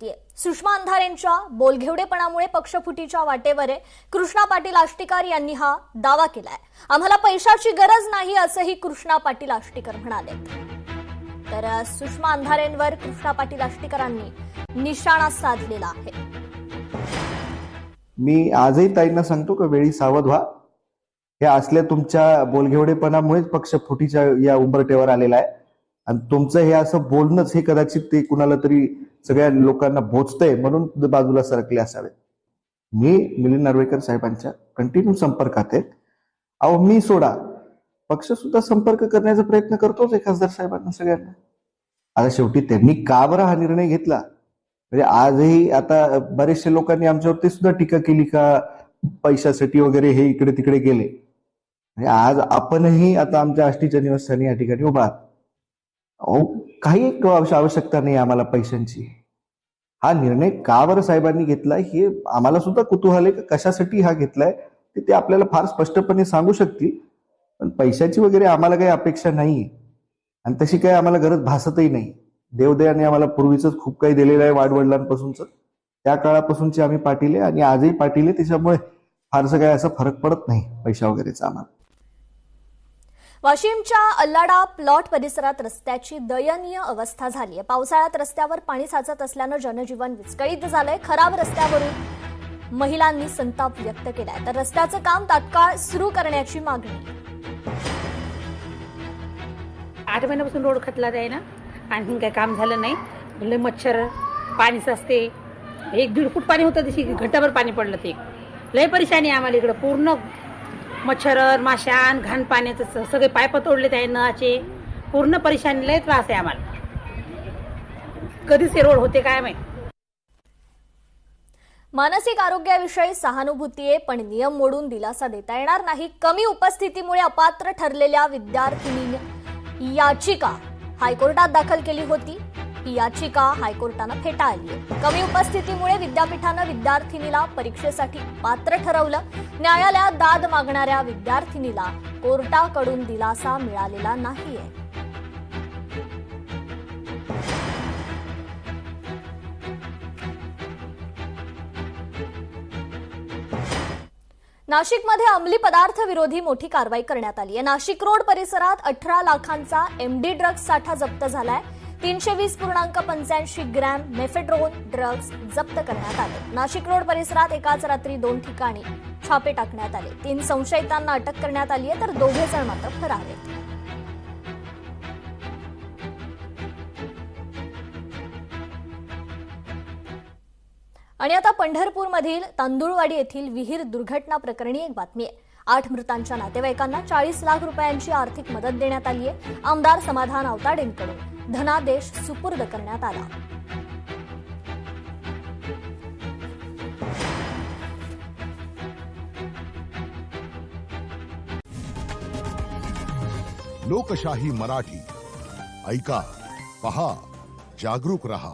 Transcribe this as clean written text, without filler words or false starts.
वाढतीये। सुषमा अंधारेंच्या बोलघेवडेपणामुळे पक्षफुटीच्या वाटेवर आहे। कृष्णा पाटील आष्टीकर यांनी हा दावा केलाय। आम्हाला पैशाची गरज नाही असंही कृष्णा पाटील आष्टीकर म्हणाले। तर सुषमा अंधारेंवर कृष्णा पाटील आष्टीकरांनी निशाणा साधलेला आहे। मी आजही ताईंना सांगतो की वेळी सावध व्हा। हे असल्या तुमच्या बोलघेवडेपणामुळेच पक्ष फुटीच्या या उंबरठ्यावर आलेला आहे आणि तुमचं हे असं बोलणंच हे कदाचित ते कुणाला तरी सगळ्या लोकांना बोचतंय म्हणून बाजूला सरकले असावेत। मी मिलिंद नार्वेकर साहेबांच्या कंटिन्यू संपर्कात आहे। अहो मी सोडा, पक्ष सुद्धा संपर्क करण्याचा प्रयत्न करतोच खासदार साहेबांना सगळ्यांना। आता शेवटी त्यांनी का बरं हा निर्णय घेतला, म्हणजे आजही आता बरेचशे लोकांनी आमच्यावरती सुद्धा टीका केली का पैशासाठी वगैरे हे इकडे तिकडे गेले। आज आपणही आता आमच्या आष्टीच्या निवासस्थानी या ठिकाणी उभा आहात। काही आवश्यकता नाही आम्हाला पैशांची। हा निर्णय का बरं साहेबांनी घेतला हे आम्हाला सुद्धा कुतूहल आहे। कशासाठी हा घेतलाय ते आपल्याला फार स्पष्टपणे सांगू शकतील, पण पैशाची वगैरे आम्हाला काही अपेक्षा नाहीये आणि तशी काही आम्हाला गरज भासतही नाही। देवदयाने आम्हाला पूर्वीच खूप काही दिलेलं आहे, वाडवडिलांपासूनच त्या काळापासूनचे आम्ही पाटील आहे आणि आजही पाटील आहे, त्याच्यामुळे फारसं काही असं फरक पडत नाही पैशा वगैरेचा आम्हाला। वाशिमच्या अल्लाडा प्लॉट परिसरात रस्त्याची दयनीय अवस्था झाली आहे। पावसाळ्यात रस्त्यावर पाणी साचत असल्यानं जनजीवन विस्कळीत झालंय। खराब रस्त्यावरून महिलांनी संताप व्यक्त केलाय, तर रस्त्याचं काम तात्काळ सुरू करण्याची मागणी। 8 महिन्यापासून रोड खचला आहे ना, आणखीन काही काम झालं नाही। लय मच्छर, पाणी साचते, 1-1.5 फूट पाणी होतं, तशी घंटाभर पाणी पडलं ते लय परेशानी आम्हाला इकडं। पूर्ण मच्छर, माशान, घाण पाण्याचं सगळे पाईप तोडले त्या नळाचे, पूर्ण परेशानी, लय त्रास आहे आम्हाला। कधीच हे रोड होते काय माहिती। मानसिक आरोग्याविषयी सहानुभूती आहे, पण नियम मोडून दिलासा देता येणार नाही। कमी उपस्थितीमुळे अपात्र ठरलेल्या विद्यार्थिनीने याचिका हायकोर्टात दाखल केली होती। ही याचिका हायकोर्टानं फेटाळली। कमी उपस्थितीमुळे विद्यापीठानं विद्यार्थिनीला परीक्षेसाठी पात्र ठरवलं। न्यायालयात दाद मागणाऱ्या विद्यार्थिनीला कोर्टाकडून दिलासा मिळालेला नाहीये। नाशिकमध्ये अंमली पदार्थ विरोधी मोठी कारवाई करण्यात आली आहे। नाशिक रोड परिसरात 18 लाखांचा एमडी ड्रग्ज साठा जप्त झालाय। 320.85 ग्रॅम मेफेड्रोन ड्रग्ज जप्त करण्यात आले। नाशिक रोड परिसरात एकाच रात्री 2 ठिकाणी छापे टाकण्यात आले। 3 संशयितांना अटक करण्यात आली आहे, तर 2 जण मात्र फरार आहेत। आणि आता पंढरपूरमधील तांदुळवाडी येथील विहीर दुर्घटना प्रकरणी एक बातमी आहे। 8 मृतांच्या नातेवाईकांना 40 लाख रुपयांची आर्थिक मदत देण्यात आली आहे। आमदार समाधान आवताडेंकडून धनादेश सुपूर्द करण्यात आला। लोकशाही मराठी ऐका, पहा, जागरूक रहा।